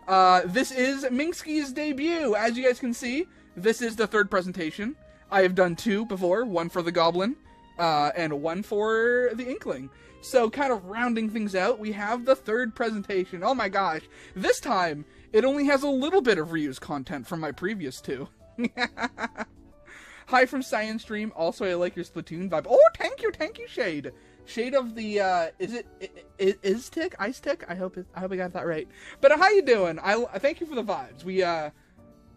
This is Minksky's debut. As you guys can see, this is the third presentation. I have done two before, one for the Goblin, and one for the Inkling. So, kind of rounding things out, we have the third presentation. Oh my gosh. This time, it only has a little bit of reused content from my previous two. Hi from Science Stream. Also, I like your Splatoon vibe. Oh, thank you, Shade. Shade of the, is Tick? Ice Tick? I hope I got that right. But how you doing? I thank you for the vibes.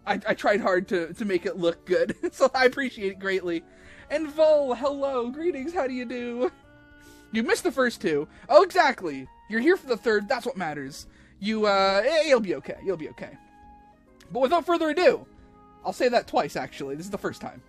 I tried hard to make it look good, so I appreciate it greatly. And Vol, hello, greetings, how do you do? You missed the first two. Oh, exactly. You're here for the third, that's what matters. You'll be okay, you'll be okay. But without further ado, I'll say that twice, actually. This is the first time.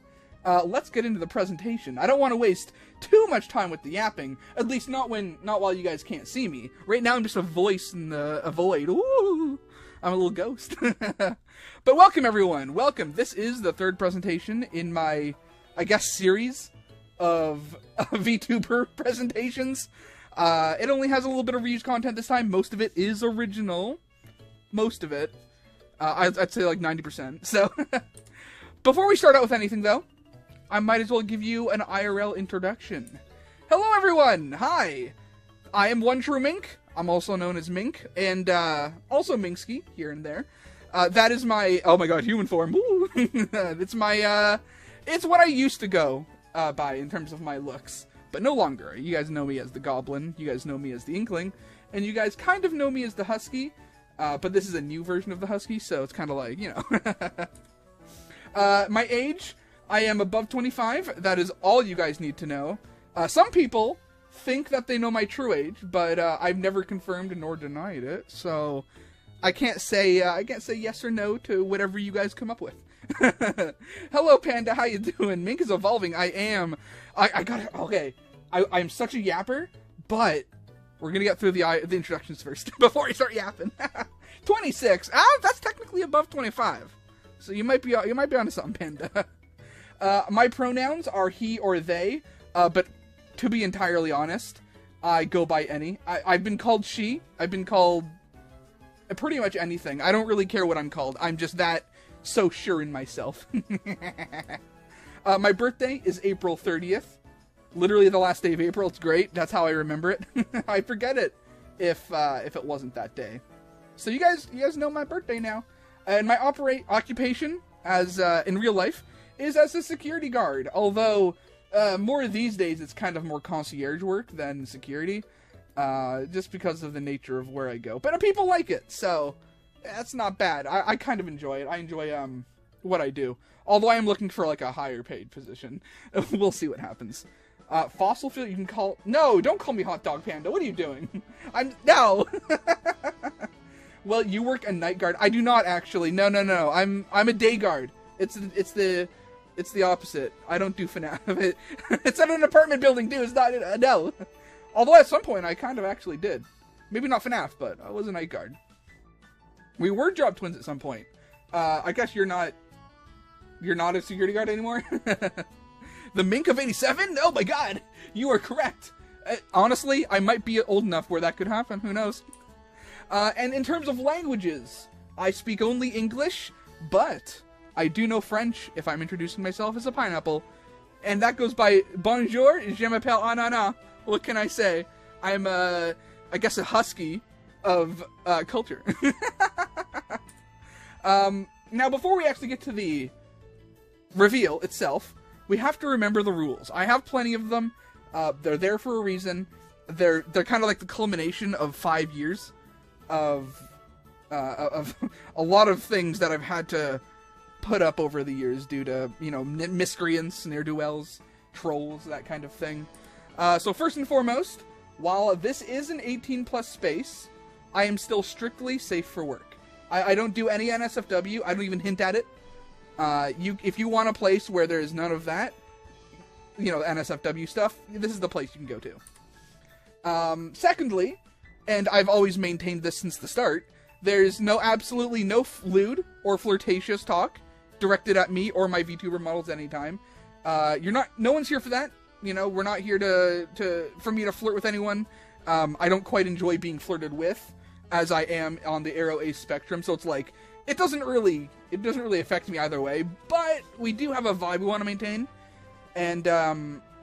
Let's get into the presentation. I don't want to waste too much time with the yapping, at least not while you guys can't see me. Right now I'm just a voice in a void. Ooh, I'm a little ghost. But welcome, everyone. Welcome. This is the third presentation in my, I guess, series of VTuber presentations. It only has a little bit of reused content this time. Most of it is original. Most of it. I'd say like 90%. So, before we start out with anything, though, I might as well give you an IRL introduction. Hello, everyone! Hi! I am OneTrueMink. I'm also known as Mink, and also Minksky, here and there. That is my, oh my god, human form. Woo. It's my, it's what I used to go by in terms of my looks, but no longer. You guys know me as the Goblin, you guys know me as the Inkling, and you guys kind of know me as the Husky, but this is a new version of the Husky, so it's kind of like, you know. My age, I am above 25, that is all you guys need to know. Some people think that they know my true age, but I've never confirmed nor denied it, so I can't say yes or no to whatever you guys come up with. Hello, Panda, how you doing? Mink is evolving. I got it. Okay, I'm such a yapper, but we're gonna get through the introductions first before I start yapping. 26. That's technically above 25. So you might be onto something, Panda. My pronouns are he or they, but to be entirely honest, I go by any. I've been called she. I've been called pretty much anything. I don't really care what I'm called. I'm just that so sure in myself. My birthday is April 30th. Literally the last day of April. It's great. That's how I remember it. I forget it if it wasn't that day. So you guys know my birthday now. And my occupation, as in real life, is as a security guard. Although, more these days, it's kind of more concierge work than security. Just because of the nature of where I go. But people like it, so that's not bad. I kind of enjoy it. I enjoy what I do. Although I am looking for like a higher paid position. We'll see what happens. Fossil fuel, you can call... No, don't call me Hot Dog Panda. What are you doing? No! Well, you work a night guard. I do not actually. No. I'm a day guard. It's the opposite. I don't do FNAF. It's at an apartment building, dude. It's not... no. Although at some point I kind of actually did. Maybe not FNAF, but I was a night guard. We were job twins at some point. I guess you're not a security guard anymore? The Mink of 87? Oh my god! You are correct! Honestly, I might be old enough where that could happen. Who knows? And in terms of languages, I speak only English, but I do know French if I'm introducing myself as a pineapple. And that goes by Bonjour, je m'appelle Anana. What can I say? I'm I guess a husky of culture. Now, before we actually get to the reveal itself, we have to remember the rules. I have plenty of them. They're there for a reason. They're kind of like the culmination of 5 years of a lot of things that I've had to put up over the years due to, you know, miscreants, ne'er-do-wells, trolls, that kind of thing. So first and foremost, while this is an 18+ space, I am still strictly safe for work. I don't do any NSFW. I don't even hint at it. If you want a place where there is none of that, you know, NSFW stuff, this is the place you can go to. Secondly, and I've always maintained this since the start, there's absolutely no lewd or flirtatious talk directed at me or my VTuber models anytime. No one's here for that. You know, we're not here for me to flirt with anyone. I don't quite enjoy being flirted with. as I am on the Arrow Ace spectrum, so it's like, it doesn't really affect me either way, but we do have a vibe we want to maintain, and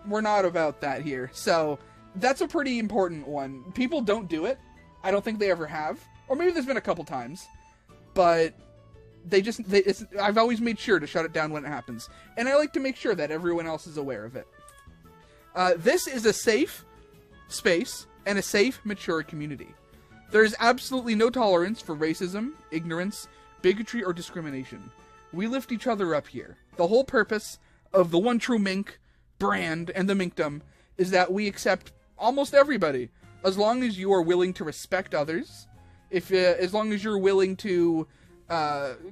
we're not about that here. So that's a pretty important one. People don't do it. I don't think they ever have, or maybe there's been a couple times, but I've always made sure to shut it down when it happens, and I like to make sure that everyone else is aware of it. This is a safe space and a safe, mature community. There is absolutely no tolerance for racism, ignorance, bigotry, or discrimination. We lift each other up here. The whole purpose of the OneTrueMink brand and the Minkdom is that we accept almost everybody, as long as you are willing to respect others, as long as you're willing to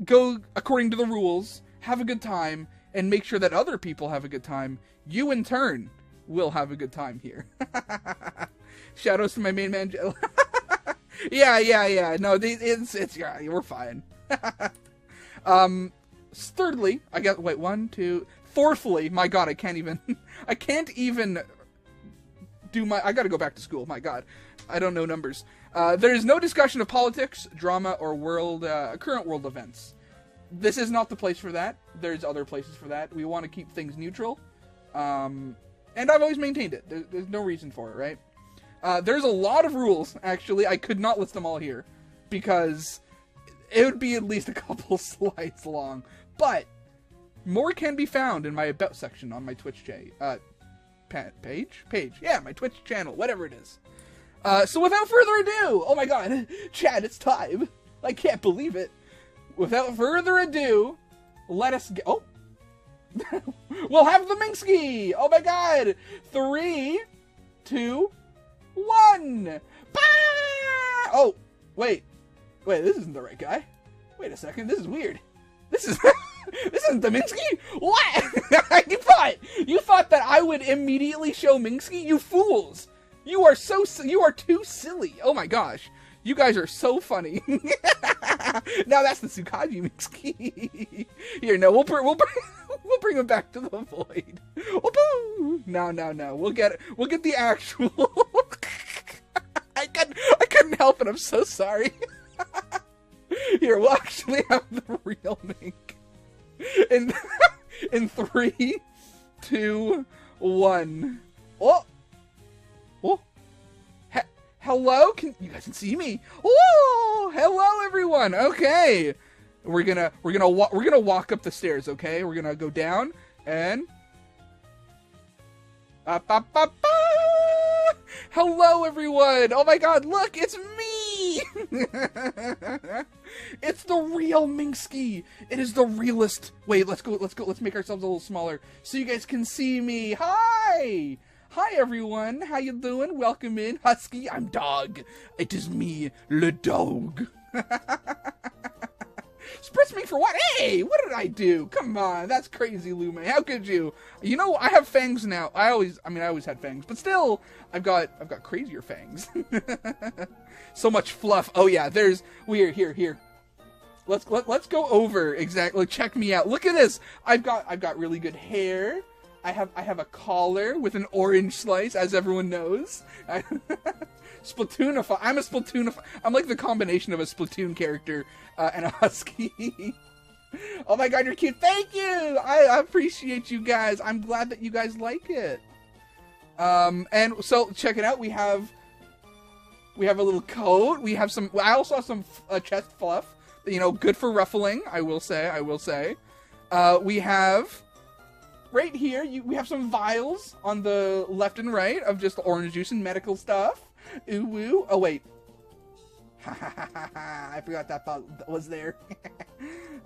go according to the rules, have a good time, and make sure that other people have a good time. You, in turn, will have a good time here. Shoutouts to my main man, Joe. Yeah. No, yeah, we're fine. Thirdly, fourthly, my god, I can't even do I gotta go back to school, my god. I don't know numbers. There is no discussion of politics, drama, or current world events. This is not the place for that. There's other places for that. We want to keep things neutral. And I've always maintained it. There's no reason for it, right? There's a lot of rules, actually. I could not list them all here, because it would be at least a couple slides long. But more can be found in my About section on my Twitch page? Yeah, my Twitch channel, whatever it is. So without further ado, oh my god, Chad, it's time. I can't believe it. Without further ado, let us get, we'll have the Minksky! Oh my god! 3, 2, 1! Bah! Oh, wait, this isn't the right guy. Wait a second, this is weird. This isn't the Minksky? What? You thought that I would immediately show Minksky? You fools! You are too silly. Oh my gosh. You guys are so funny. Now that's the Tsukaji Minksky. Here, no, we'll bring him back to the void. No. We'll get the actual. I couldn't help it. I'm so sorry. Here, we'll actually have the real Mink. In 3, 2, 1. Oh. Hello? You guys can see me? Oh, hello everyone. Okay, we're gonna walk up the stairs. Okay, we're gonna go down and up. Hello everyone. Oh my god, look, it's me. It's the real Minksky. It is the realest. Wait, let's go. Let's make ourselves a little smaller so you guys can see me. Hi everyone, how you doing? Welcome in, Husky. I'm Dog. It is me, le dog. Spritz me for what? Hey, what did I do? Come on, that's crazy, Lume. How could you? You know, I have fangs now. I always had fangs, but still, I've got crazier fangs. So much fluff. Oh yeah, here. Let's go over exactly. Check me out. Look at this. I've got really good hair. I have a collar with an orange slice, as everyone knows. Splatoonify. I'm a Splatoonify. I'm like the combination of a Splatoon character and a Husky. Oh my god, you're cute. Thank you! I appreciate you guys. I'm glad that you guys like it. And so, check it out. We have a little coat. We have some... I also have some chest fluff. You know, good for ruffling, I will say. We have... Right here, we have some vials on the left and right of just orange juice and medical stuff. Ooh, woo. Oh, wait. I forgot that thought was there.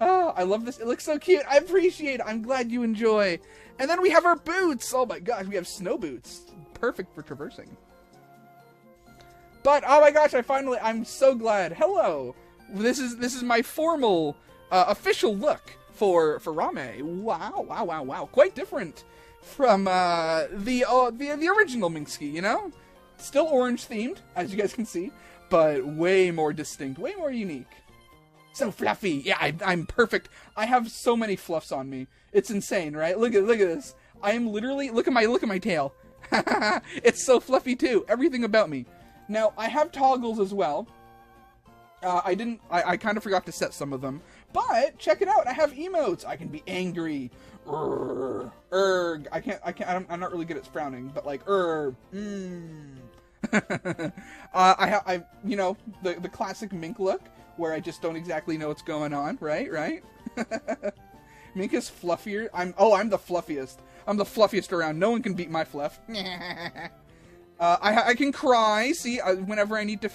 Oh, I love this. It looks so cute. I appreciate it. I'm glad you enjoy. And then we have our boots. Oh, my gosh. We have snow boots. Perfect for traversing. But, oh, my gosh. I'm so glad. Hello. This is my formal, official look. For Rame. Wow. Quite different from the original Minksky, you know? Still orange themed, as you guys can see, but way more distinct, way more unique. So fluffy. Yeah, I'm perfect. I have so many fluffs on me. It's insane, right? Look at this. I am literally look at my tail. It's so fluffy too. Everything about me. Now, I have toggles as well. I kind of forgot to set some of them. But, check it out, I have emotes. I can be angry. Erg. I'm not really good at frowning, but like, you know, the classic Mink look, where I just don't exactly know what's going on, right? Mink is fluffier. I'm the fluffiest. I'm the fluffiest around. No one can beat my fluff. I can cry. See, whenever I need to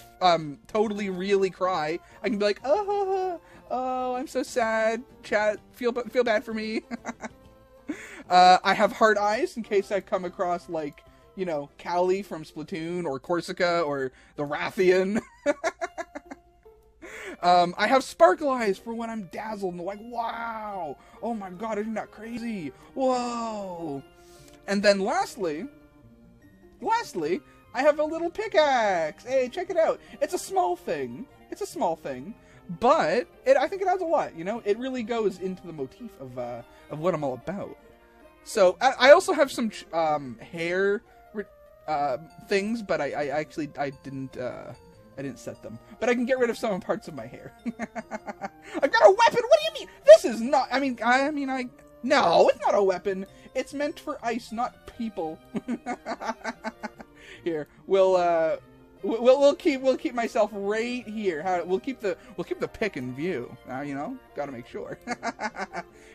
totally really cry, I can be like, oh, I'm so sad. Chat, feel bad for me. I have heart eyes in case I come across, like, you know, Callie from Splatoon, or Corsica, or the Rathian. I have sparkle eyes for when I'm dazzled and like, wow, oh my god, isn't that crazy? Whoa. And then lastly, I have a little pickaxe. Hey, check it out. It's a small thing. But I think it adds a lot, you know? It really goes into the motif of what I'm all about. So, I also have some hair things, but I didn't set them. But I can get rid of some parts of my hair. I've got a weapon! What do you mean? This is not... No, it's not a weapon. It's meant for ice, not people. Here, we'll keep myself right here. We'll keep the pick in view. You know, gotta make sure.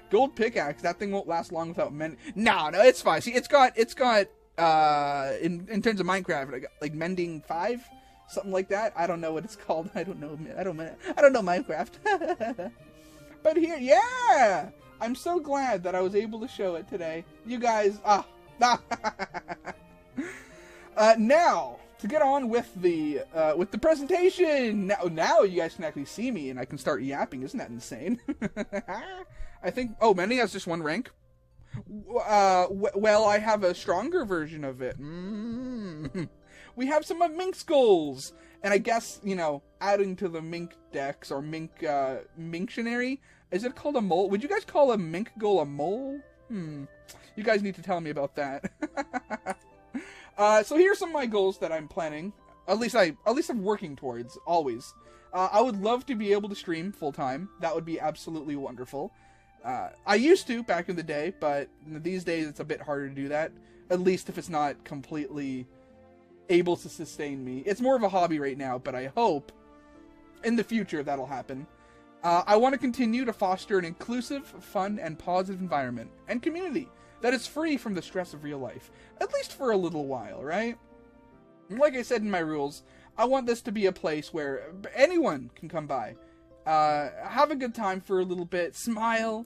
Gold pickaxe. That thing won't last long without mending. No, it's fine. See, it's got in terms of Minecraft, like mending 5, something like that. I don't know what it's called. I don't know Minecraft. But here, yeah. I'm so glad that I was able to show it today. You guys, now, to get on with the presentation. Now you guys can actually see me and I can start yapping. Isn't that insane? I think, Mandy has just 1 rank. Well, I have a stronger version of it. We have some of Mink's goals. And I guess, you know, adding to the Mink Dex, or Minctionary, is it called a mole? Would you guys call a Mink goal a mole? You guys need to tell me about that. So here's some of my goals that I'm planning. At least I'm working towards, always. I would love to be able to stream full-time. That would be absolutely wonderful. I used to back in the day, but these days it's a bit harder to do that. At least if it's not completely able to sustain me. It's more of a hobby right now, but I hope in the future that'll happen. I want to continue to foster an inclusive, fun, and positive environment and community that is free from the stress of real life, at least for a little while, right? Like I said in my rules, I want this to be a place where anyone can come by, have a good time for a little bit, smile,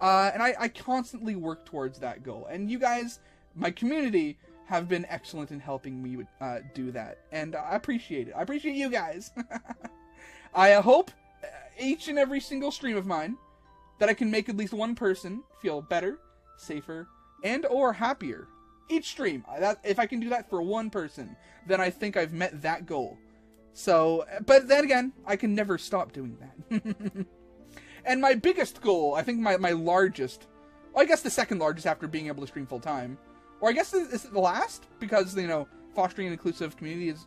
and I constantly work towards that goal. And you guys, my community, have been excellent in helping me do that, and I appreciate it. I appreciate you guys. I hope each and every single stream of mine that I can make at least one person feel better, safer, and or happier. Each stream. If I can do that for one person, then I think I've met that goal. So, but then again, I can never stop doing that. And my biggest goal, I think my largest, well, I guess the second largest after being able to stream full time, or I guess is it the last? Because, you know, fostering an inclusive community is,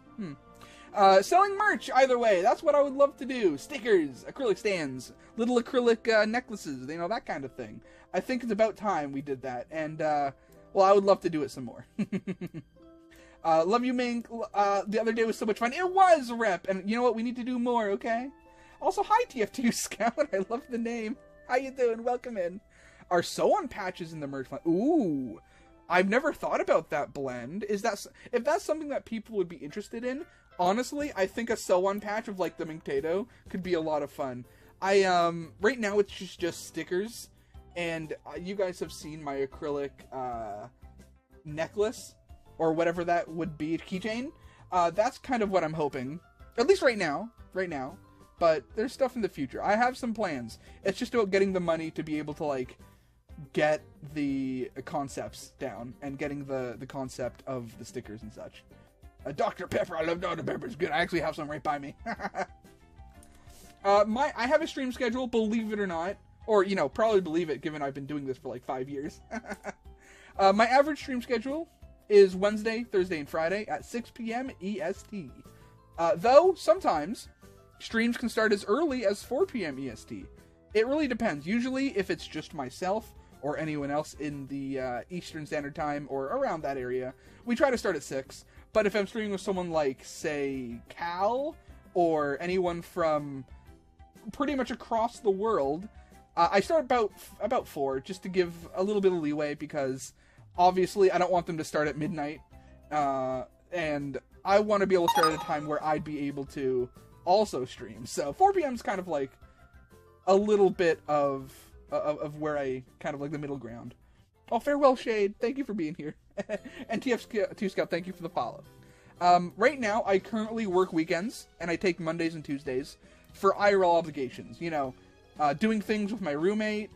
selling merch, either way, that's what I would love to do. Stickers, acrylic stands, little acrylic necklaces, you know, that kind of thing. I think it's about time we did that, and, well, I would love to do it some more. Love you, Mink. The other day was so much fun. It was, Rep, and you know what, we need to do more, okay? Also, hi, TF2 Scout, I love the name. How you doing? Welcome in. Are sew-on patches in the merch line? Ooh. I've never thought about that blend. If that's something that people would be interested honestly, I think a sew-on patch of like the Minktato could be a lot of fun. Right now it's just stickers, and you guys have seen my acrylic necklace, or whatever that would be, keychain. That's kind of what I'm hoping, at least right now. But there's stuff in the future. I have some plans. It's just about getting the money to be able to like get the concepts down and getting the concept of the stickers and such. Dr. Pepper, I love Dr. Pepper, it's good. I actually have some right by me. I have a stream schedule, believe it or not, or, you know, probably believe it given I've been doing this for like 5 years. My average stream schedule is Wednesday, Thursday, and Friday at 6 p.m. EST. Though, sometimes, streams can start as early as 4 p.m. EST. It really depends. Usually, if it's just myself or anyone else in the Eastern Standard Time or around that area, we try to start at 6. But if I'm streaming with someone like, say, Cal, or anyone from pretty much across the world, I start about 4, just to give a little bit of leeway, because obviously I don't want them to start at midnight, and I want to be able to start at a time where I'd be able to also stream. So 4 p.m. is kind of like a little bit of where I kind of like the middle ground. Oh, farewell, Shade. Thank you for being here. And TF2 Scout, thank you for the follow. Right now, I currently work weekends, and I take Mondays and Tuesdays for IRL obligations. You know, doing things with my roommate,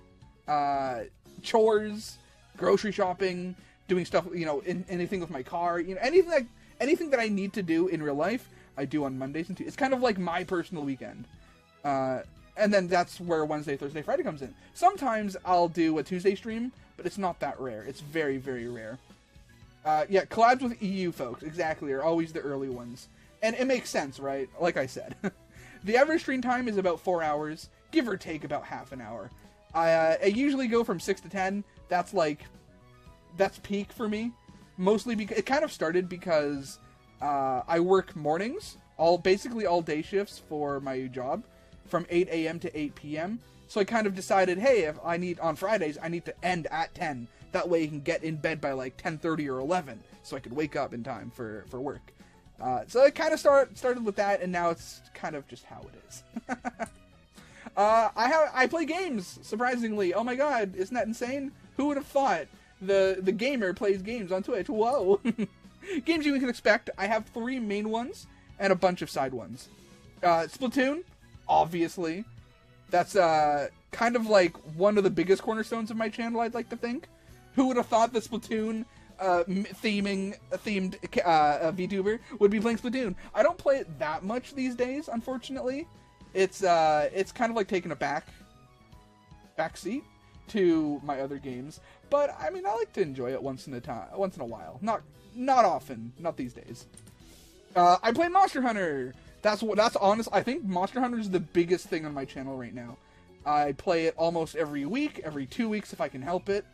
chores, grocery shopping, doing stuff, you know, anything with my car, you know, anything that I need to do in real life, I do on Mondays and Tuesdays. It's kind of like my personal weekend. And then that's where Wednesday, Thursday, Friday comes in. Sometimes I'll do a Tuesday stream, but it's not that rare. It's very, very rare. Yeah, collabs with EU folks, exactly, are always the early ones. And it makes sense, right? Like I said. The average stream time is about 4 hours, give or take about half an hour. I usually go from 6 to 10. That's peak for me. Mostly because it kind of started because I work mornings, basically all day shifts for my job, from 8 a.m. to 8 p.m. So I kind of decided, hey, on Fridays, I need to end at 10. That way I can get in bed by like 10:30 or 11, so I could wake up in time for work. So I kind of started with that, and now it's kind of just how it is. I play games, surprisingly. Oh my god, isn't that insane? Who would have thought the gamer plays games on Twitch? Whoa. Games you can expect. I have 3 main ones and a bunch of side ones. Splatoon, obviously. That's kind of like one of the biggest cornerstones of my channel, I'd like to think. Who would have thought the Splatoon themed VTuber would be playing Splatoon? I don't play it that much these days, unfortunately. It's kind of like taking a back seat to my other games. But I mean, I like to enjoy it once in a while. Not often, not these days. I play Monster Hunter. That's honest. I think Monster Hunter is the biggest thing on my channel right now. I play it almost every week, every 2 weeks if I can help it.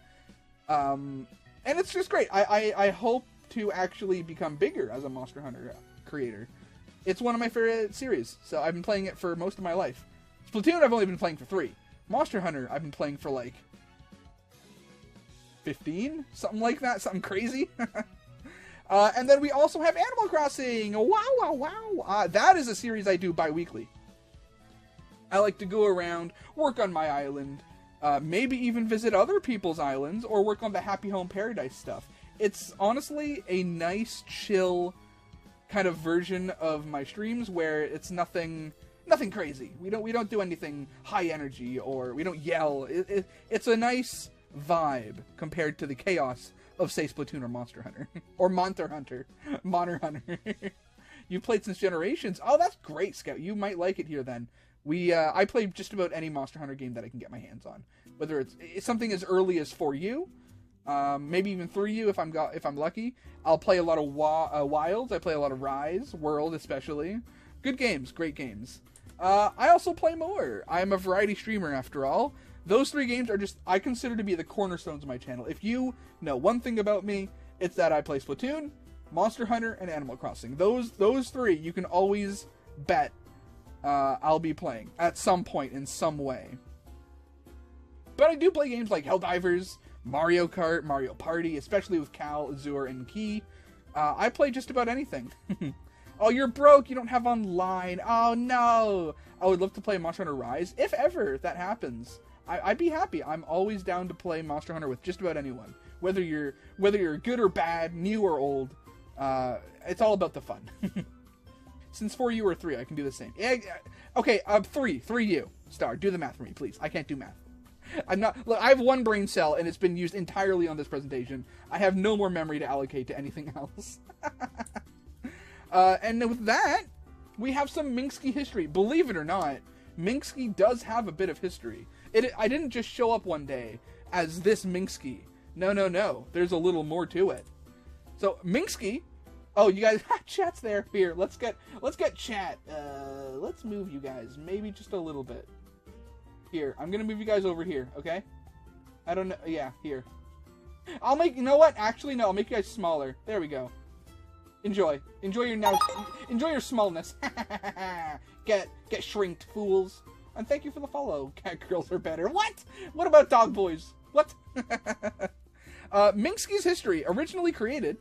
And it's just great. I hope to actually become bigger as a Monster Hunter creator. It's one of my favorite series, so I've been playing it for most of my life. Splatoon, I've only been playing for 3. Monster Hunter, I've been playing for like 15? Something like that, something crazy. And then we also have Animal Crossing! Wow! That is a series I do bi-weekly. I like to go around, work on my island, maybe even visit other people's islands, or work on the Happy Home Paradise stuff. It's honestly a nice, chill kind of version of my streams where it's nothing crazy. We don't do anything high energy, or we don't yell. It's a nice vibe compared to the chaos of, say, Splatoon or Monster Hunter. Or Monster Hunter. You've played since Generations. Oh, that's great, Scout. You might like it here then. I play just about any Monster Hunter game that I can get my hands on. Whether it's something as early as 4U, maybe even 3U if I'm lucky. I'll play a lot of Wilds. I play a lot of Rise, World especially. Good games, great games. I also play more. I'm a variety streamer after all. Those 3 games are I consider to be the cornerstones of my channel. If you know one thing about me, it's that I play Splatoon, Monster Hunter, and Animal Crossing. Those 3 you can always bet I'll be playing at some point in some way. But I do play games like Helldivers, Mario Kart, Mario Party, especially with Cal, Azure, and Key. I play just about anything. Oh, you're broke, you don't have online. Oh no! I would love to play Monster Hunter Rise, if ever that happens. I'd be happy. I'm always down to play Monster Hunter with just about anyone. Whether you're good or bad, new or old, it's all about the fun. Since 4U or 3, I can do the same. Yeah, okay, 3U. Star, do the math for me, please. I can't do math. Look, I have 1 brain cell, and it's been used entirely on this presentation. I have no more memory to allocate to anything else. And with that, we have some Minksky history. Believe it or not, Minksky does have a bit of history. I didn't just show up one day as this Minksky. No. There's a little more to it. So, Minksky Oh, you guys, chat's there. Here, let's get chat. Let's move you guys, maybe just a little bit. Here, I'm gonna move you guys over here, okay? I don't know, yeah, here. I'll make, you know what? Actually, no, I'll make you guys smaller. There we go. Enjoy your smallness. Get shrinked, fools. And thank you for the follow. Cat girls are better. What? What about dog boys? What? Minksky's history, originally created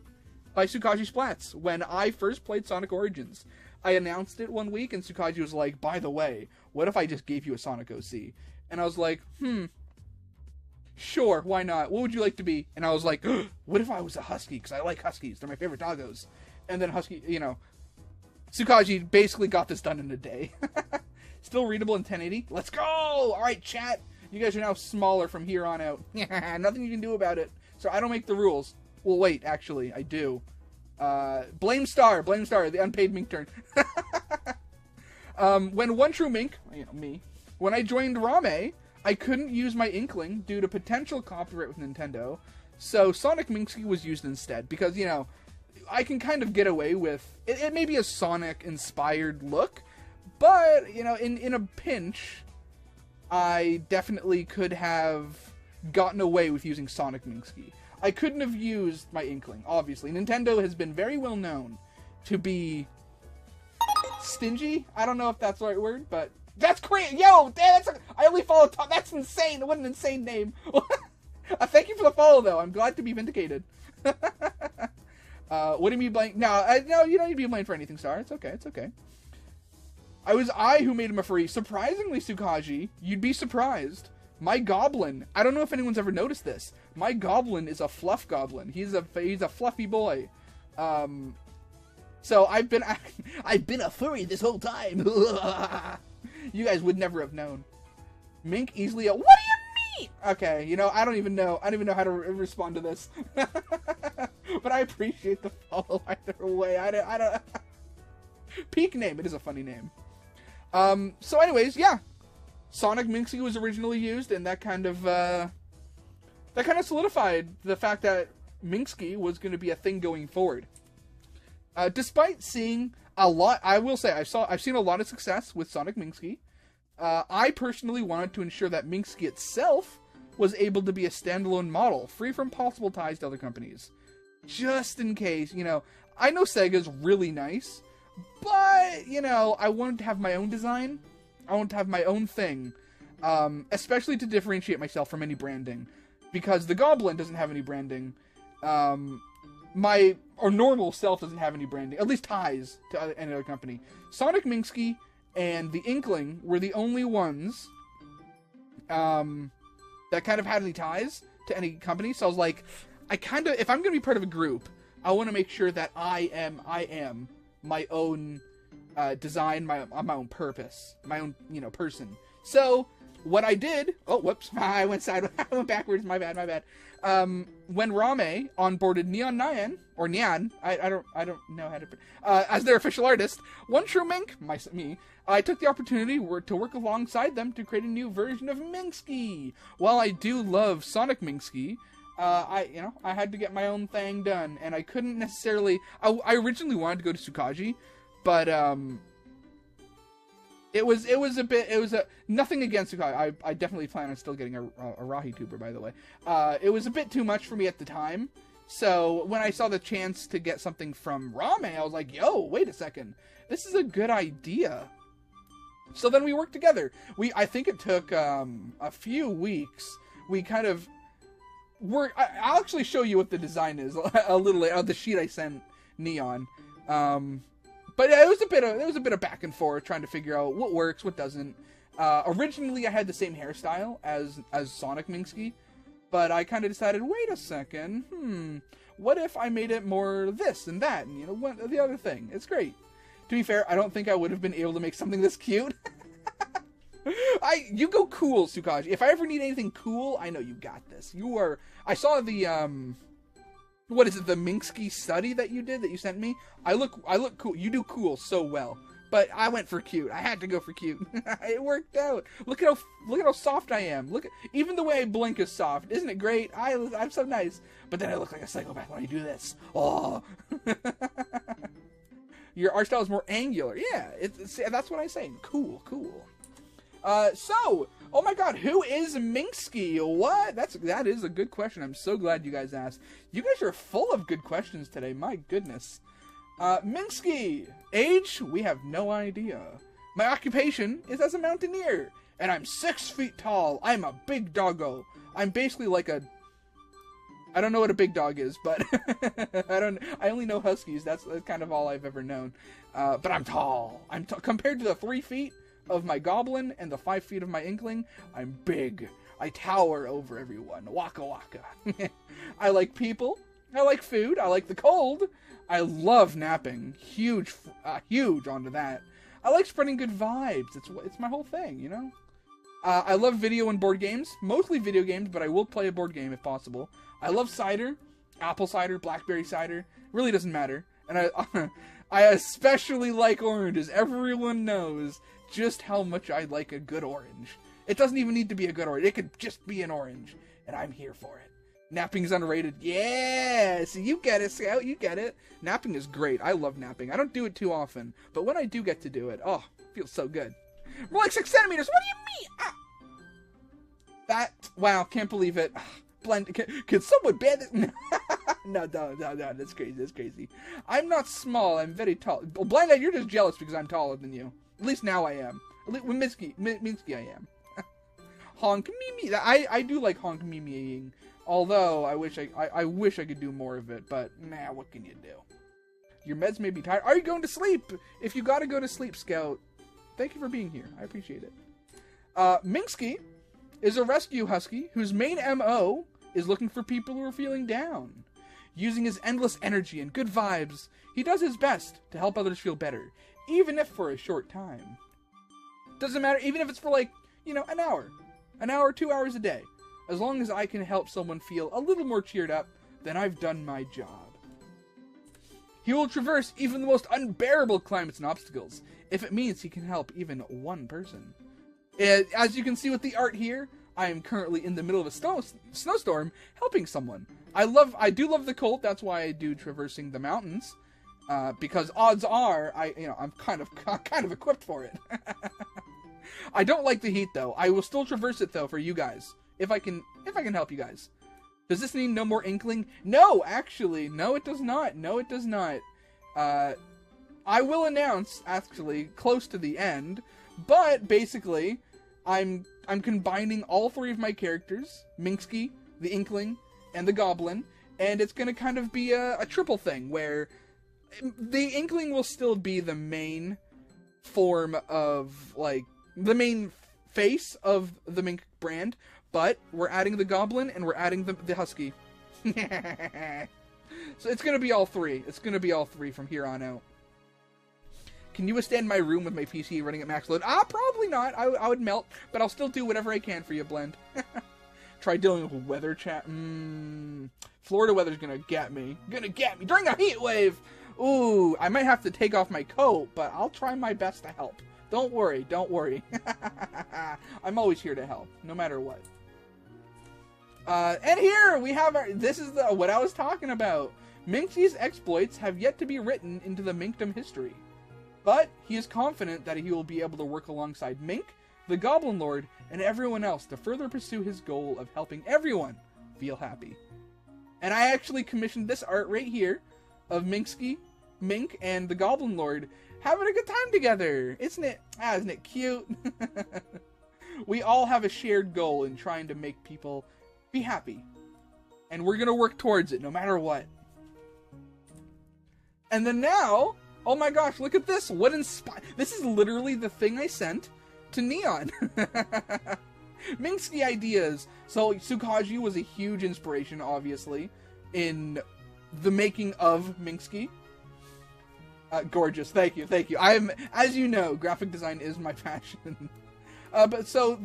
by Tsukaji Splats when I first played Sonic Origins. I announced it one week and Tsukaji was like, by the way, what if I just gave you a Sonic OC? And I was like, sure, why not? What would you like to be? And I was like, what if I was a husky? Because I like huskies. They're my favorite doggos. And then husky, you know, Tsukaji basically got this done in a day. Still readable in 1080. Let's go! Alright, chat. You guys are now smaller from here on out. Nothing you can do about it. So I don't make the rules. Well, wait, actually, I do. Blame Star, the unpaid mink turn. When OneTrueMink, you know, me, when I joined Rame, I couldn't use my Inkling due to potential copyright with Nintendo, so Sonic Minksky was used instead, because, you know, I can kind of get away with, it may be a Sonic-inspired look, but, you know, in a pinch, I definitely could have gotten away with using Sonic Minksky. I couldn't have used my Inkling, obviously. Nintendo has been very well known to be stingy. I don't know if that's the right word, but that's crazy. Yo, I only follow Tom. That's insane. What an insane name. Thank you for the follow, though. I'm glad to be vindicated. What do you mean blank? No, you don't need to be blamed for anything, Star. It's okay. It's okay. It was I who made him a furry. Surprisingly, Tsukaji, you'd be surprised. My goblin, I don't know if anyone's ever noticed this. My goblin is a fluff goblin. He's a fluffy boy. So I've been a furry this whole time. You guys would never have known. Mink easily. What do you mean? Okay, you know, I don't even know how to respond to this. But I appreciate the follow either way. I don't. Peak name. It is a funny name. So anyways, yeah. Sonic Minksky was originally used, and that kind of solidified the fact that Minksky was going to be a thing going forward. Despite seeing a lot, I will say I've seen a lot of success with Sonic Minksky. I personally wanted to ensure that Minksky itself was able to be a standalone model, free from possible ties to other companies, just in case. You know, I know Sega's really nice, but you know, I wanted to have my own design. I want to have my own thing, especially to differentiate myself from any branding, because the Goblin doesn't have any branding. My normal self doesn't have any branding, at least ties to any other company. Sonic Minksky and the Inkling were the only ones that kind of had any ties to any company. So I was like, if I'm gonna be part of a group, I want to make sure that I am my own design, my own purpose, my own, you know, person. So what I did, oh whoops, I went sideways, I went backwards, my bad. When Rame onboarded Neon Nyan, or Nyan, I don't know how to as their official artist, OneTrueMink, me, I took the opportunity to work alongside them to create a new version of Minksky. While I do love Sonic Minksky, I had to get my own thing done, and I couldn't necessarily. I originally wanted to go to Tsukaji, but it was nothing against Tsukaji. I definitely plan on still getting a Rahi tuber, by the way. It was a bit too much for me at the time, so when I saw the chance to get something from Rame, I was like, yo, wait a second, this is a good idea. So then we worked together. I think it took a few weeks. We kind of I'll actually show you what the design is a little later on the sheet I sent Neon. But it was a bit of back and forth trying to figure out what works, what doesn't. Originally, I had the same hairstyle as Sonic Minksky, but I kind of decided, wait a second, what if I made it more this and that, and you know, the other thing? It's great. To be fair, I don't think I would have been able to make something this cute. You go cool, Tsukaji. If I ever need anything cool, I know you got this. I saw the what is it, the Minksky study that you did, that you sent me? I look cool. You do cool so well. But I went for cute. I had to go for cute. It worked out. Look at how soft I am. Even the way I blink is soft. Isn't it great? I'm so nice. But then I look like a psychopath when I do this. Oh. Your art style is more angular. Yeah, that's what I'm saying. Cool, cool. So, oh my god, who is Minksky? What? That is a good question. I'm so glad you guys asked. You guys are full of good questions today. My goodness. Minksky. Age? We have no idea. My occupation is as a mountaineer, and I'm 6 feet tall. I'm a big doggo. I'm basically like a... I don't know what a big dog is, but I only know huskies. That's kind of all I've ever known. But I'm tall. Compared to the 3 feet of my goblin and the 5 feet of my inkling, I'm big. I tower over everyone. Waka waka. I like people. I like food. I like the cold. I love napping. Huge onto that. I like spreading good vibes. It's my whole thing, you know? I love video and board games. Mostly video games, but I will play a board game if possible. I love cider. Apple cider, blackberry cider. Really doesn't matter. And I especially like oranges. Everyone knows just how much I like a good orange. It doesn't even need to be a good orange. It could just be an orange. And I'm here for it. Napping is underrated. Yeah! So you get it, Scout. You get it. Napping is great. I love napping. I don't do it too often. But when I do get to do it, oh, it feels so good. More like 6 centimeters. What do you mean? Ah. Wow, can't believe it. Blend. Can someone ban this? No, that's crazy. That's crazy. I'm not small. I'm very tall. Blended, you're just jealous because I'm taller than you. At least now I am. At least with Minksky, I am. Honk Mimi. I do like honk Mimiing. Although I wish I could do more of it. But nah, what can you do? Your meds may be tired. Are you going to sleep? If you gotta go to sleep, Scout, thank you for being here. I appreciate it. Minksky is a rescue husky whose main MO is looking for people who are feeling down. Using his endless energy and good vibes, he does his best to help others feel better, even if for a short time. Doesn't matter, even if it's for like, you know, an hour, 2 hours a day. As long as I can help someone feel a little more cheered up, then I've done my job. He will traverse even the most unbearable climates and obstacles, if it means he can help even one person. As you can see with the art here, I am currently in the middle of a snowstorm helping someone. I do love the cold, that's why I do traversing the mountains. Because odds are, I'm kind of equipped for it. I don't like the heat though. I will still traverse it though for you guys. If I can help you guys. Does this mean no more inkling? No, actually. No, it does not. No, it does not. I will announce, actually, close to the end, but basically, I'm combining all 3 of my characters, Minksky, the Inkling, and the Goblin, and it's gonna kind of be a triple thing, where the Inkling will still be the main form of, like, the main face of the Mink brand, but we're adding the Goblin, and we're adding the Husky. So it's gonna be all 3. It's gonna be all 3 from here on out. Can you withstand my room with my PC running at max load? Probably not. I would melt, but I'll still do whatever I can for you, Blend. Try dealing with weather chat. Florida weather's gonna get me. During a heat wave! Ooh, I might have to take off my coat, but I'll try my best to help. Don't worry. I'm always here to help, no matter what. And here we have this is what I was talking about. Minksky's exploits have yet to be written into the Minkdom history. But he is confident that he will be able to work alongside Mink, the Goblin Lord, and everyone else to further pursue his goal of helping everyone feel happy. And I actually commissioned this art right here of Minksky, Mink, and the Goblin Lord having a good time together. Isn't it cute? We all have a shared goal in trying to make people be happy. And we're gonna work towards it no matter what. And then now, oh my gosh, look at this. This is literally the thing I sent to Neon. Minksky ideas. So Sukaji was a huge inspiration, obviously, in the making of Minksky. Gorgeous. Thank you. As you know, graphic design is my passion. But so,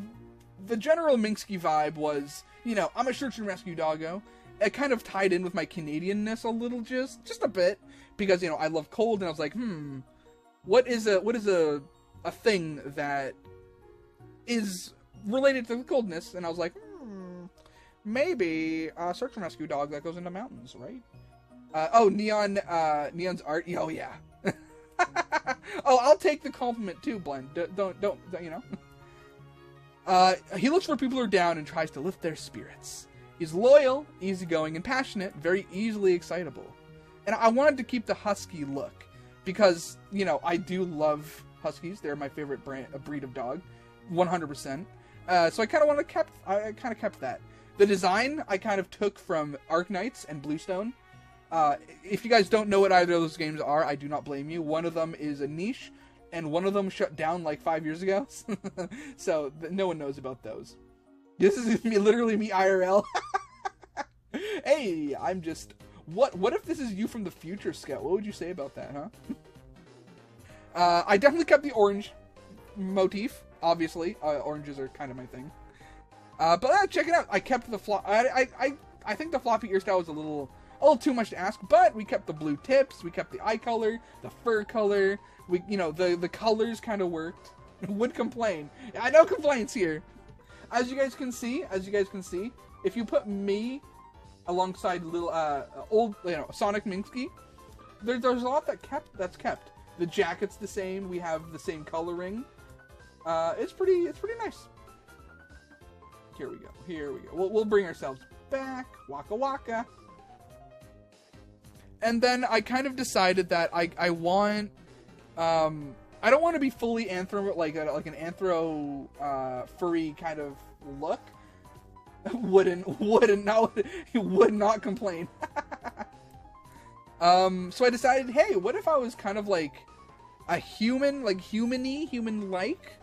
the general Minksky vibe was, I'm a search and rescue doggo. It kind of tied in with my Canadianness a little, just a bit, because, I love cold, and I was like, what is a thing that is related to the coldness? And I was like, maybe a search and rescue dog that goes into mountains, right? Neon's art. Oh, yeah. Oh, I'll take the compliment too, Blend. Don't, you know? He looks for people who are down and tries to lift their spirits. He's loyal, easygoing, and passionate, very easily excitable. And I wanted to keep the husky look because, you know, I do love huskies. They're my favorite breed of dog, 100%. So I kind of kept that. The design I kind of took from Arknights and Bluestone. If you guys don't know what either of those games are, I do not blame you. One of them is a niche, and one of them shut down like 5 years ago. So no one knows about those. This is literally me IRL. Hey, I'm just... What if this is you from the future, Scout? What would you say about that, huh? I definitely kept the orange motif, obviously. Oranges are kind of my thing. But check it out. I kept the I think the floppy ear style was a little too much to ask, but we kept the blue tips, we kept the eye color, the fur color, the colors kind of worked. Would complain. No complaints here. As you guys can see, if you put me alongside little old Sonic Minksky, there's a lot that's kept. The jacket's the same. We have the same coloring. It's pretty nice. Here we go. We'll bring ourselves back. Waka waka. And then I kind of decided that I want I don't want to be fully anthro like an anthro furry kind of look. Would not complain. So I decided, hey, what if I was kind of like a human, like human-like?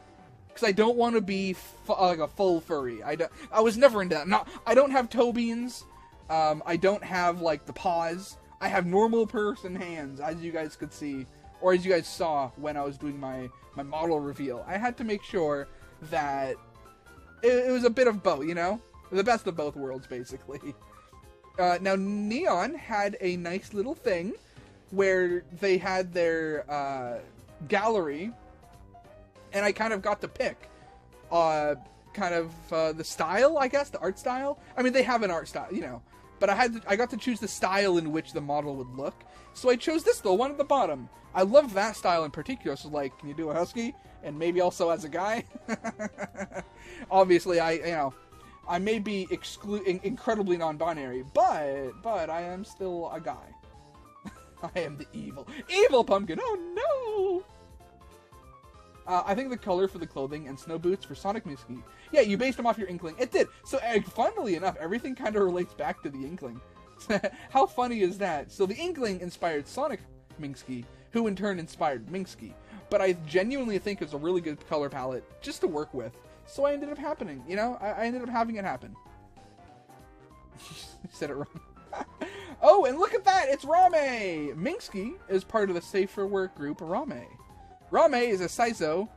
Because I don't want to be like a full furry. I was never into that. I don't have toe beans. I don't have like the paws. I have normal person hands, as you guys could see, or as you guys saw when I was doing my model reveal. I had to make sure that it was a bit of both, you know? The best of both worlds, basically. Now, Neon had a nice little thing where they had their gallery, and I kind of got to pick the style, I guess, the art style. I mean, they have an art style, you know, but I got to choose the style in which the model would look. So I chose this, the one at the bottom. I love that style in particular. So, like, can you do a husky? And maybe also as a guy? Obviously, I may be incredibly non-binary, but I am still a guy. I am the evil pumpkin. Oh no! I think the color for the clothing and snow boots for Sonic Minksky. Yeah, you based them off your Inkling. It did. So, funnily enough, everything kind of relates back to the Inkling. How funny is that? So the Inkling inspired Sonic Minksky, who in turn inspired Minksky. But I genuinely think it's a really good color palette just to work with. So I ended up happening, you know? I ended up having it happen. You said it wrong. Oh, and look at that! It's Rame! Minksky is part of the Safe for Work group Rame. Rame is a Seizo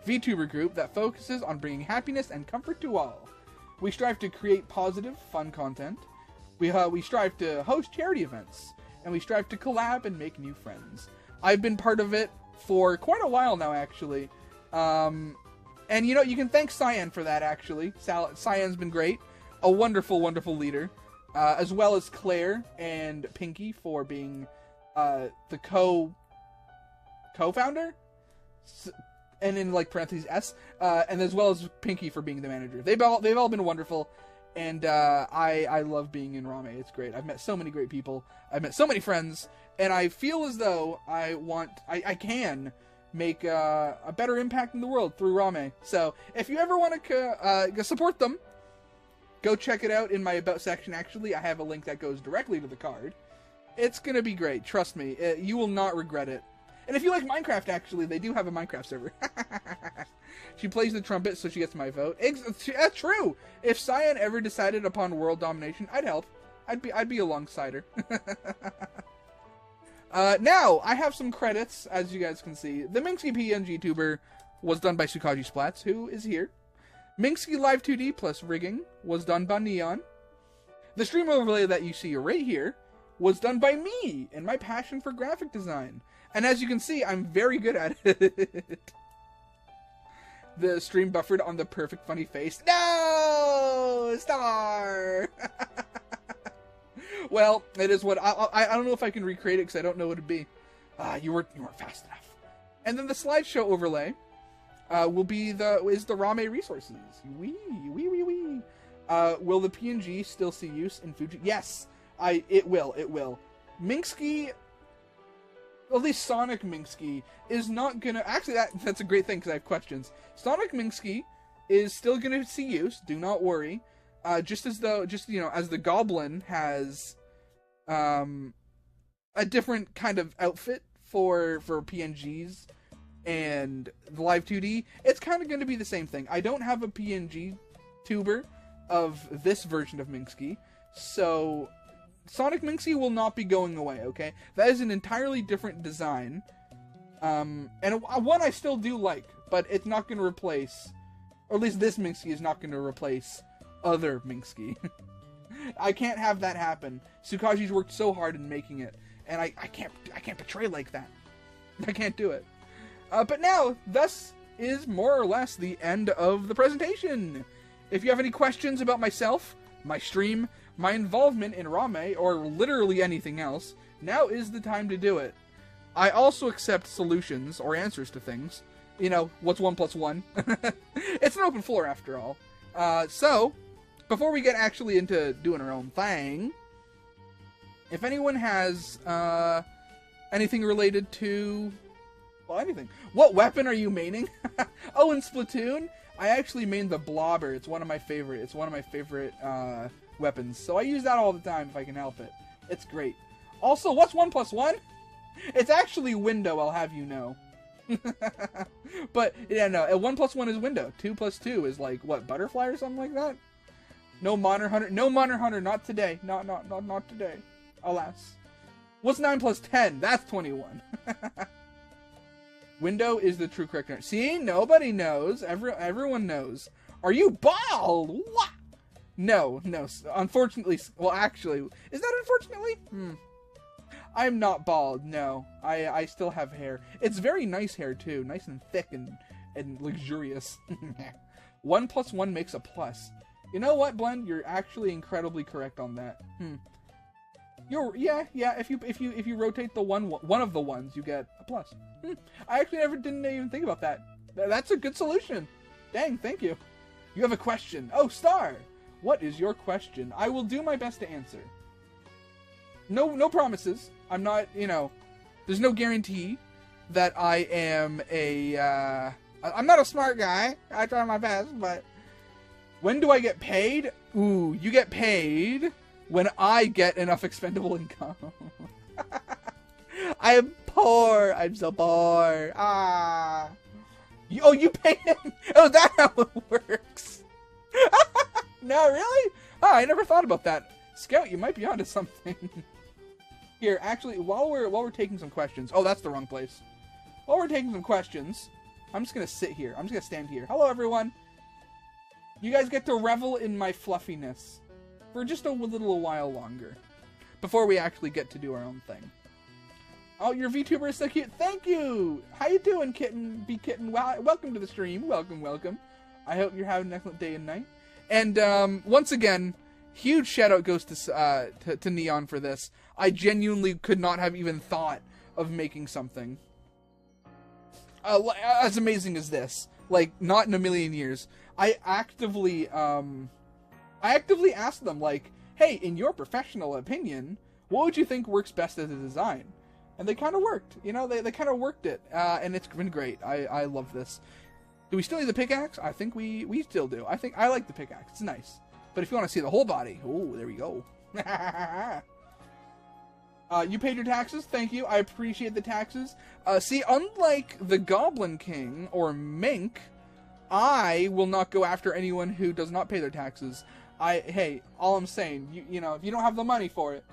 VTuber group that focuses on bringing happiness and comfort to all. We strive to create positive, fun content. We strive to host charity events. And we strive to collab and make new friends. I've been part of it for quite a while now, actually. And, you know, you can thank Cyan for that, actually. Cyan's been great. A wonderful, wonderful leader. As well as Claire and Pinky for being the co-founder? And in, like, parentheses, S. And as well as Pinky for being the manager. They've all been wonderful. And I love being in Rame. It's great. I've met so many great people. I've met so many friends. And I feel as though I can make a better impact in the world through Rame. So if you ever want to support them, go check it out in my About section, actually. I have a link that goes directly to the card. It's going to be great. Trust me. You will not regret it. And if you like Minecraft, actually, they do have a Minecraft server. She plays the trumpet, so she gets my vote. That's true! If Cyan ever decided upon world domination, I'd help. I'd be alongside her. Now, I have some credits, as you guys can see. The Minksky VTuber was done by Sukaji Splats, who is here. Minksky Live 2D plus rigging was done by Neon. The stream overlay that you see right here was done by me and my passion for graphic design. And as you can see, I'm very good at it. The stream buffered on the perfect funny face. No! Star! Well, it is what... I don't know if I can recreate it because I don't know what it'd be. You weren't fast enough. And then the slideshow overlay will be the Rame resources. Wee. Will the PNG still see use in Fuji? Yes, it will. Minksky, at least Sonic Minksky, is not gonna... Actually, that's a great thing, because I have questions. Sonic Minksky is still gonna see use, do not worry. Just as the Goblin has a different kind of outfit for PNGs and the live 2D, it's kind of going to be the same thing. I don't have a PNG tuber of this version of Minksky, so Sonic Minksky will not be going away, okay? That is an entirely different design, and one I still do like, but it's not going to replace, or at least this Minksky is not going to replace other Minksky. I can't have that happen. Tsukaji's worked so hard in making it, and I can't betray like that. I can't do it. But now, thus is more or less the end of the presentation. If you have any questions about myself, my stream, my involvement in Rame, or literally anything else, now is the time to do it. I also accept solutions or answers to things. You know, what's 1 + 1? It's an open floor after all. So, before we get actually into doing our own thing, if anyone has anything related to... Well, anything. What weapon are you maining? Oh, in Splatoon, I actually main the Blobber. It's one of my favorite. It's one of my favorite weapons. So I use that all the time if I can help it. It's great. Also, what's 1 + 1? It's actually window, I'll have you know. But yeah, no. 1 + 1 is window. 2 + 2 is like what, butterfly or something like that? No Monster Hunter. No Monster Hunter. Not today. Not today. Alas. What's 9 + 10? That's 21. Window is the true correct answer. See, nobody knows. Everyone knows. Are you bald? What? No. Unfortunately, well, actually, is that unfortunately? I'm not bald. No, I still have hair. It's very nice hair too, nice and thick and luxurious. 1 + 1 makes a plus. You know what, Blend? You're actually incredibly correct on that. Yeah. If you rotate the one of the ones, you get a plus. I actually didn't even think about that. That's a good solution. Dang, thank you. You have a question. Oh, Star, what is your question? I will do my best to answer. No promises. I'm not, there's no guarantee that I am I'm not a smart guy. I try my best, but when do I get paid? Ooh, you get paid when I get enough expendable income. I am poor. I'm so poor. You pay him? Oh, that's how it works. No, really? Oh, I never thought about that. Scout, you might be onto something. Here, actually, while we're taking some questions. Oh, that's the wrong place. While we're taking some questions, I'm just gonna sit here. I'm just gonna stand here. Hello, everyone. You guys get to revel in my fluffiness for just a little while longer before we actually get to do our own thing. Oh, your VTuber is so cute. Thank you. How you doing, kitten? Be kitten. Welcome to the stream. Welcome. I hope you're having an excellent day and night. And once again, huge shout out goes to Neon for this. I genuinely could not have even thought of making something as amazing as this. Like, not in a million years. I actively asked them, like, hey, in your professional opinion, what would you think works best as a design? And they kind of worked. They kind of worked it. And it's been great. I love this. Do we still need the pickaxe? I think we still do. I like the pickaxe. It's nice. But if you want to see the whole body, oh, there we go. You paid your taxes? Thank you. I appreciate the taxes. See, unlike the Goblin King or Mink, I will not go after anyone who does not pay their taxes. Hey, all I'm saying, if you don't have the money for it.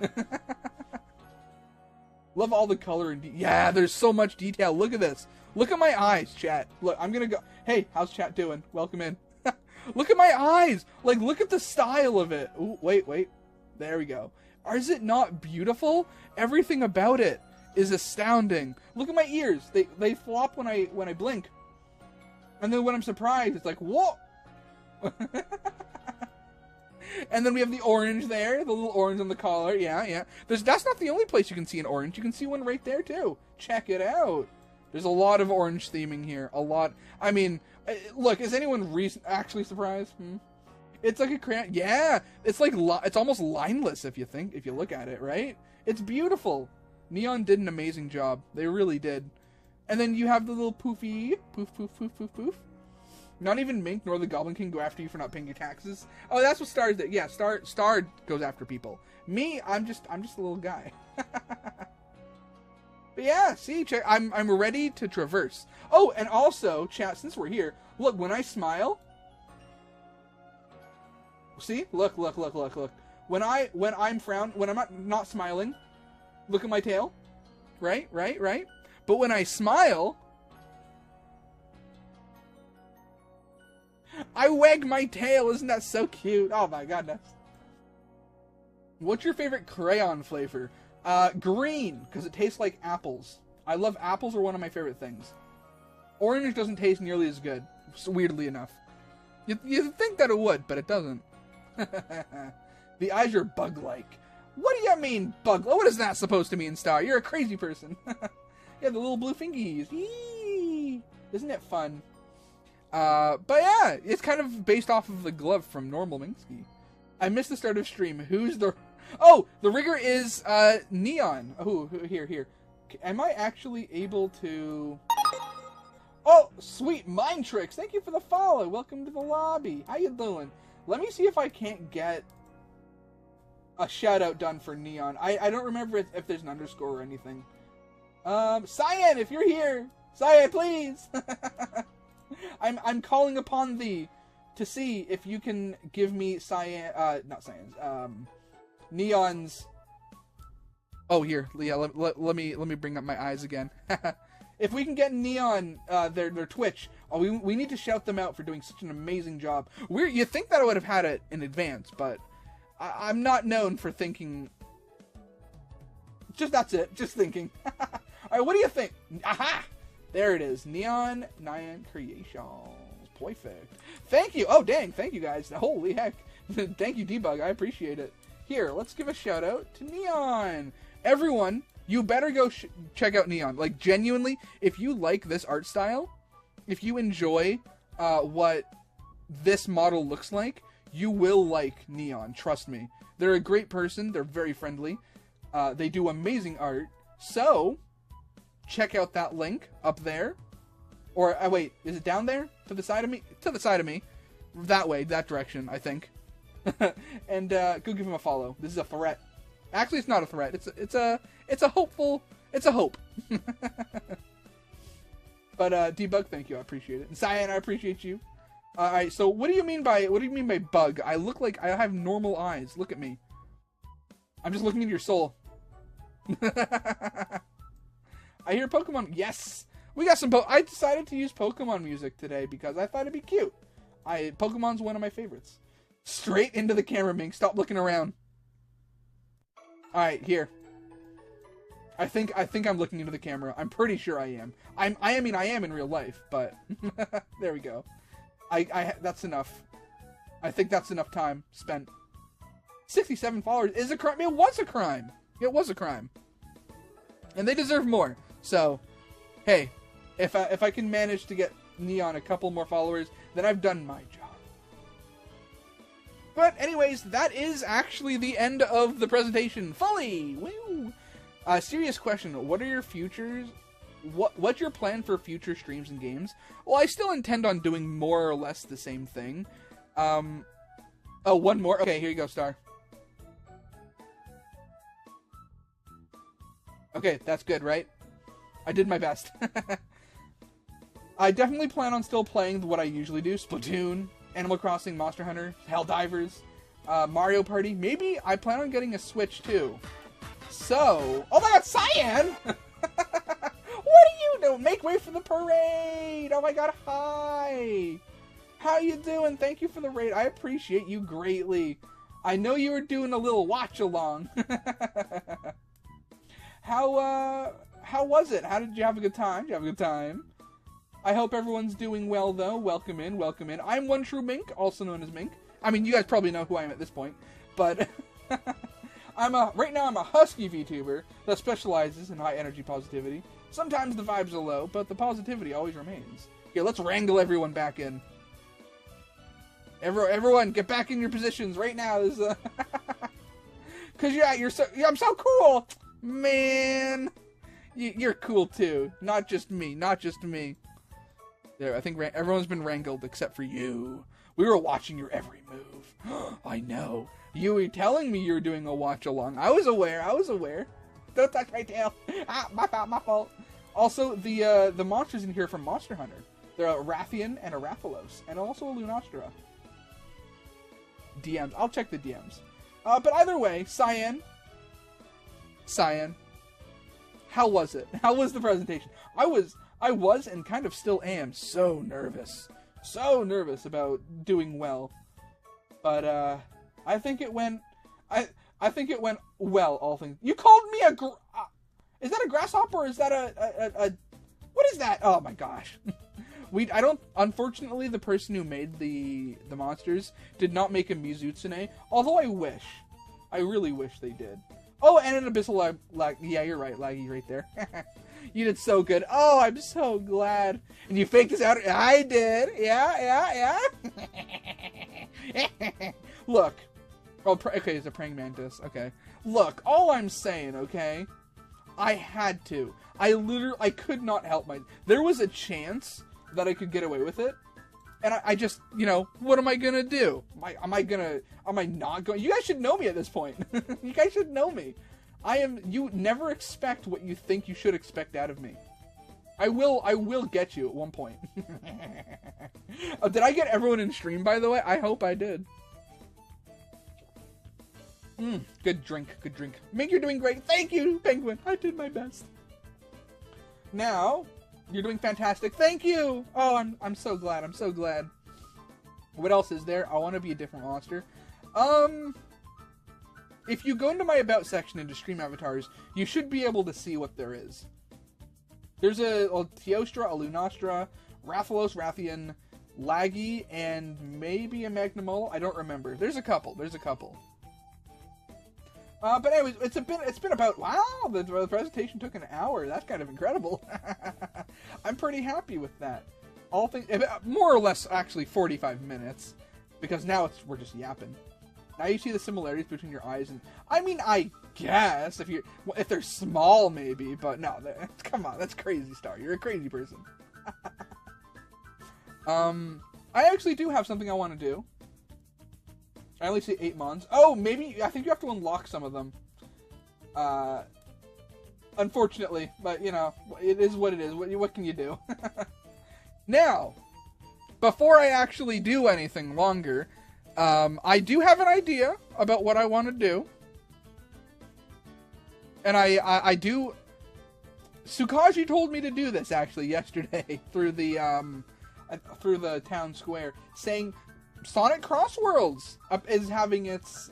Love all the color and yeah, there's so much detail. Look at this. Look at my eyes, chat. Look, I'm gonna go. Hey, how's chat doing? Welcome in. Look at my eyes. Like, look at the style of it. Ooh, wait. There we go. Is it not beautiful? Everything about it is astounding. Look at my ears. They flop when I blink. And then when I'm surprised, it's like, whoa. And then we have the orange there, the little orange on the collar. Yeah, yeah. That's not the only place you can see an orange. You can see one right there, too. Check it out. There's a lot of orange theming here. A lot. I mean, look, is anyone actually surprised? It's like a crayon. Yeah, it's like it's almost lineless if you look at it, right? It's beautiful. Neon did an amazing job. They really did. And then you have the little poofy poof poof poof poof poof. Not even Mink nor the Goblin King go after you for not paying your taxes. Oh, that's what Star did. Yeah, Star goes after people. Me, I'm just a little guy. But yeah, see, check, I'm ready to traverse. Oh, and also, chat, since we're here, look, when I smile, see, look. When I'm not smiling, look at my tail, right. But when I smile, I wag my tail. Isn't that so cute? Oh my goodness. What's your favorite crayon flavor? Green, because it tastes like apples. I love apples, are one of my favorite things. Orange doesn't taste nearly as good, weirdly enough. You'd think that it would, but it doesn't. The eyes are bug-like. What do you mean, bug? What is that supposed to mean, Star? You're a crazy person. Yeah, the little blue fingies. Eee! Isn't it fun? But yeah, it's kind of based off of the glove from normal Minksky. I missed the start of stream. Who's the... Oh, the rigger is, Neon. Oh, here. Am I actually able to... Oh, sweet mind tricks. Thank you for the follow. Welcome to the lobby. How you doing? Let me see if I can't get a shout out done for Neon. I don't remember if there's an underscore or anything. Cyan, if you're here. Cyan, please. I'm calling upon thee to see if you can give me not Cyan's, Neon's... Oh, here, yeah, let me bring up my eyes again. If we can get Neon, their Twitch, we need to shout them out for doing such an amazing job. You think that I would have had it in advance, but I'm not known for thinking... That's it, just thinking. Alright, what do you think? Aha! There it is, Neon Creations. Perfect. Thank you! Oh, dang, thank you guys. Holy heck. Thank you, Debug, I appreciate it. Here, let's give a shout out to Neon. Everyone, you better go check out Neon. Like, genuinely, if you like this art style, if you enjoy what this model looks like, you will like Neon. Trust me. They're a great person. They're very friendly. They do amazing art. So, check out that link up there. Or, wait, is it down there? To the side of me? To the side of me. That way, that direction, I think. And go give him a follow. This is a threat. Actually, it's not a threat. It's a hopeful. It's a hope. But Debug, thank you. I appreciate it. And Cyan, I appreciate you. All right. So what do you mean by bug? I look like I have normal eyes. Look at me. I'm just looking into your soul. I hear Pokemon. Yes, we got some. I decided to use Pokemon music today because I thought it'd be cute. Pokemon's one of my favorites. Straight into the camera, Mink. Stop looking around. Alright, here. I think I'm looking into the camera. I'm pretty sure I am. I mean, I am in real life, but... there we go. That's enough. I think that's enough time spent. 67 followers is a crime. It was a crime. It was a crime. And they deserve more. So, hey, if I can manage to get Neon a couple more followers, then I've done my job. But anyways, that is actually the end of the presentation. Fully! Woo! Serious question. What are your futures? What's your plan for future streams and games? Well, I still intend on doing more or less the same thing. Oh, one more. Okay, here you go, Star. Okay, that's good, right? I did my best. I definitely plan on still playing what I usually do. Splatoon, Animal Crossing, Monster Hunter, Helldivers, Mario Party. Maybe I plan on getting a Switch too. So, oh my god, Cyan! What are you doing? Make way for the parade! Oh my god, hi! How you doing? Thank you for the raid. I appreciate you greatly. I know you were doing a little watch along. How was it? How did you have a good time? Did you have a good time? I hope everyone's doing well, though. Welcome in, welcome in. I'm OneTrueMink, also known as Mink. I mean, you guys probably know who I am at this point, but right now I'm a Husky VTuber that specializes in high energy positivity. Sometimes the vibes are low, but the positivity always remains. Okay, let's wrangle everyone back in. Everyone, get back in your positions right now. This is cause I'm so cool, man. You're cool too. Not just me. Not just me. There, I think everyone's been wrangled except for you. We were watching your every move. I know. You were telling me you were doing a watch along. I was aware. I was aware. Don't touch my tail. Ah, my fault. My fault. Also, the monsters in here from Monster Hunter. They're a Rathian and a Rathalos, and also a Lunastra. DMs. I'll check the DMs. But either way, Cyan. How was it? How was the presentation? I was and kind of still am so nervous. So nervous about doing well. But I think it went I think it went well, all things. You called me is that a grasshopper or is that a what is that? Oh my gosh. Unfortunately, the person who made the monsters did not make a Mizutsune, although I really wish they did. Oh, and an abyssal lag. Yeah, you're right, laggy right there. You did so good. Oh, I'm so glad. And you faked this out. I did. Yeah. Look. Oh, okay, it's a praying mantis. Okay. Look, all I'm saying, okay? I had to. I could not help there was a chance that I could get away with it. And I just, what am I gonna do? Am I not going? You guys should know me at this point. You guys should know me. You never expect what you think you should expect out of me. I will get you at one point. Did I get everyone in stream, by the way? I hope I did. Good drink. Mink, you're doing great. Thank you, Penguin. I did my best. Now, you're doing fantastic. Thank you. Oh, I'm so glad. I'm so glad. What else is there? I want to be a different monster. If you go into my About section into Stream Avatars, you should be able to see what there is. There's a Teostra, a Lunastra, Rathalos, Rathian, Laggy, and maybe a Magnemolo. I don't remember. There's a couple. But anyways, it's been about, wow, the presentation took an hour. That's kind of incredible. I'm pretty happy with that. All things, more or less, actually 45 minutes, because now we're just yapping. Now you see the similarities between your eyes and, I mean, I guess if they're small, maybe, but no, come on, that's crazy, Star. You're a crazy person. I actually do have something I want to do. I only see 8 mons. Oh, maybe, I think you have to unlock some of them. Unfortunately, but, it is what it is. What can you do? Now, before I actually do anything longer, I do have an idea about what I want to do. And I do... Sukaji told me to do this, actually, yesterday, through the town square, saying... Sonic Crossworlds is having its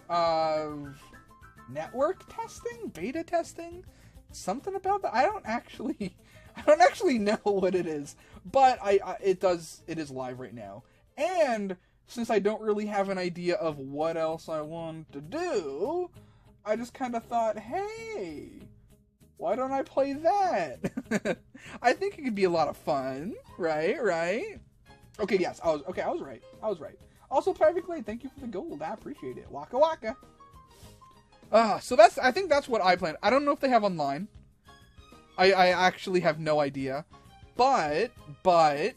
network testing, beta testing, something about that. I don't actually know what it is, but it is live right now. And since I don't really have an idea of what else I want to do, I just kind of thought, hey, why don't I play that? I think it could be a lot of fun, right? Okay, yes, I was right. Also, Private Glade, thank you for the gold. I appreciate it. Waka waka. So I think that's what I plan. I don't know if they have online. I actually have no idea. But I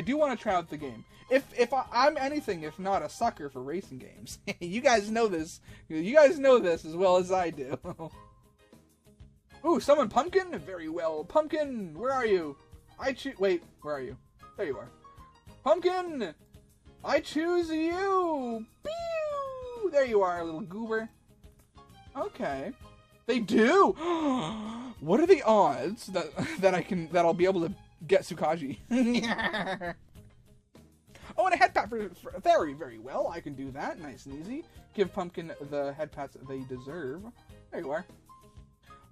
do want to try out the game. If I'm anything if not a sucker for racing games. You guys know this. You guys know this as well as I do. Ooh, summon Pumpkin? Very well. Pumpkin, where are you? Wait, where are you? There you are. Pumpkin! I choose you! Pew! There you are, little goober. Okay. They do! What are the odds that I'll be able to get Sukaji? Oh, and a head pat for very, very well. I can do that. Nice and easy. Give Pumpkin the head pats that they deserve. There you are.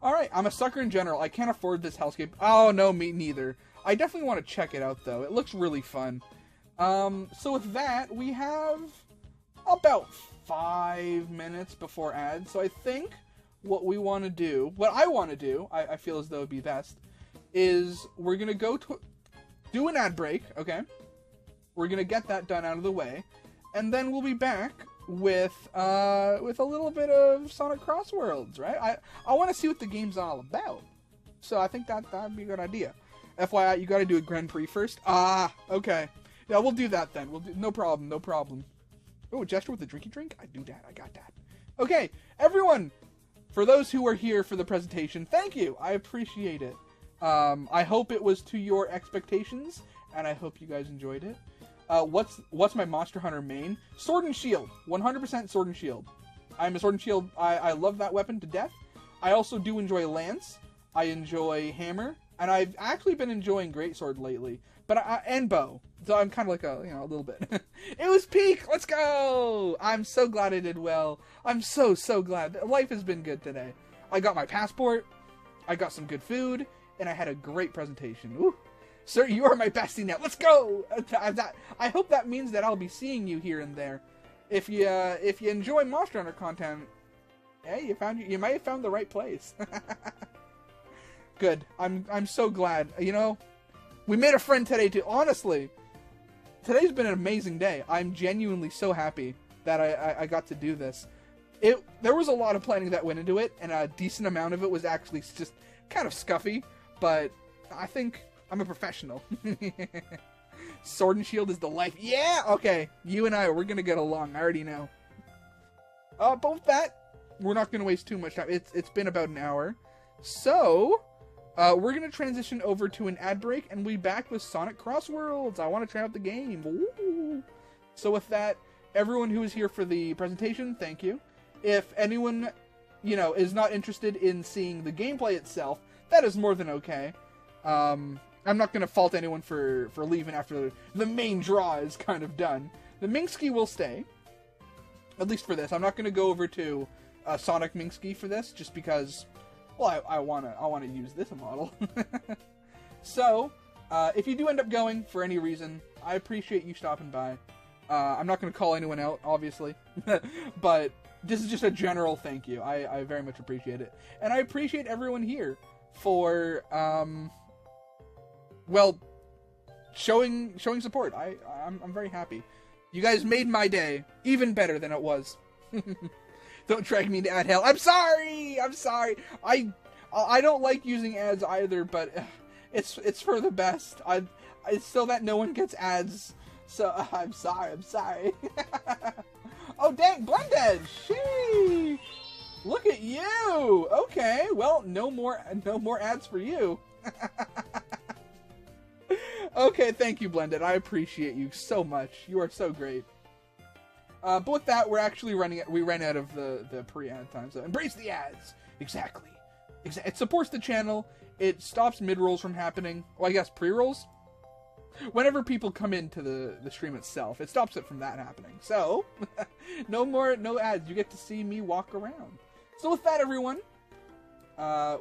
Alright, I'm a sucker in general. I can't afford this hellscape. Oh, no, me neither. I definitely want to check it out, though. It looks really fun. So with that, we have about 5 minutes before ads. So I think what we want to do, what I want to do, I feel as though it would be best, is we're going to go to do an ad break, okay? We're going to get that done out of the way. And then we'll be back with a little bit of Sonic Cross Worlds, right? I want to see what the game's all about. So I think that'd be a good idea. FYI, you got to do a Grand Prix first. Ah, okay. Yeah, we'll do that then. No problem, no problem. Oh, a gesture with a drinky drink? I do that. I got that. Okay, everyone, for those who are here for the presentation, thank you. I appreciate it. I hope it was to your expectations, and I hope you guys enjoyed it. What's my Monster Hunter main? Sword and Shield. 100% Sword and Shield. I'm a Sword and Shield. I love that weapon to death. I also do enjoy Lance. I enjoy Hammer. And I've actually been enjoying Greatsword lately. But and Bow. So I'm kind of like a little bit. It was peak! Let's go! I'm so glad I did well. I'm so glad. Life has been good today. I got my passport. I got some good food. And I had a great presentation. Ooh. Sir, you are my bestie now. Let's go! I hope that means that I'll be seeing you here and there. If you enjoy Monster Hunter content, hey, you might have found the right place. Good. I'm so glad. You know, we made a friend today too. Honestly, today's been an amazing day. I'm genuinely so happy that I got to do this. There was a lot of planning that went into it, and a decent amount of it was actually just kind of scuffy. But I think I'm a professional. Sword and Shield is the life. Yeah! Okay, you and we're gonna get along. I already know. But with that, we're not gonna waste too much time. It's been about an hour. So, we're gonna transition over to an ad break, and we'll be back with Sonic Cross Worlds. I want to try out the game. Ooh. So with that, everyone who is here for the presentation, thank you. If anyone, is not interested in seeing the gameplay itself, that is more than okay. I'm not going to fault anyone for leaving after the main draw is kind of done. The Minksky will stay, at least for this. I'm not going to go over to Sonic Minksky for this, just because, well, I want to use this model. So, if you do end up going for any reason, I appreciate you stopping by. I'm not going to call anyone out, obviously, but this is just a general thank you. I very much appreciate it. And I appreciate everyone here for, well, showing support. I'm very happy. You guys made my day even better than it was. Don't drag me into ad hell. I'm sorry. I don't like using ads either, but it's for the best. It's so that no one gets ads. So I'm sorry. Oh dang, Blended! Sheesh! Look at you! Okay, well, no more ads for you. Okay, thank you, Blended. I appreciate you so much. You are so great. But with that, we're actually we ran out of the pre-ad time, so embrace the ads! Exactly. It supports the channel, it stops mid-rolls from happening. Well, I guess pre-rolls? Whenever people come into the stream itself, it stops it from that happening. So, no ads. You get to see me walk around. So with that, everyone,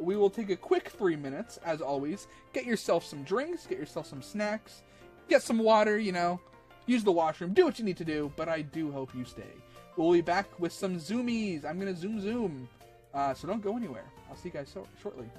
we will take a quick 3 minutes, as always. Get yourself some drinks, get yourself some snacks, get some water, use the washroom, do what you need to do, but I do hope you stay. We'll be back with some zoomies. I'm going to zoom. So don't go anywhere. I'll see you guys shortly.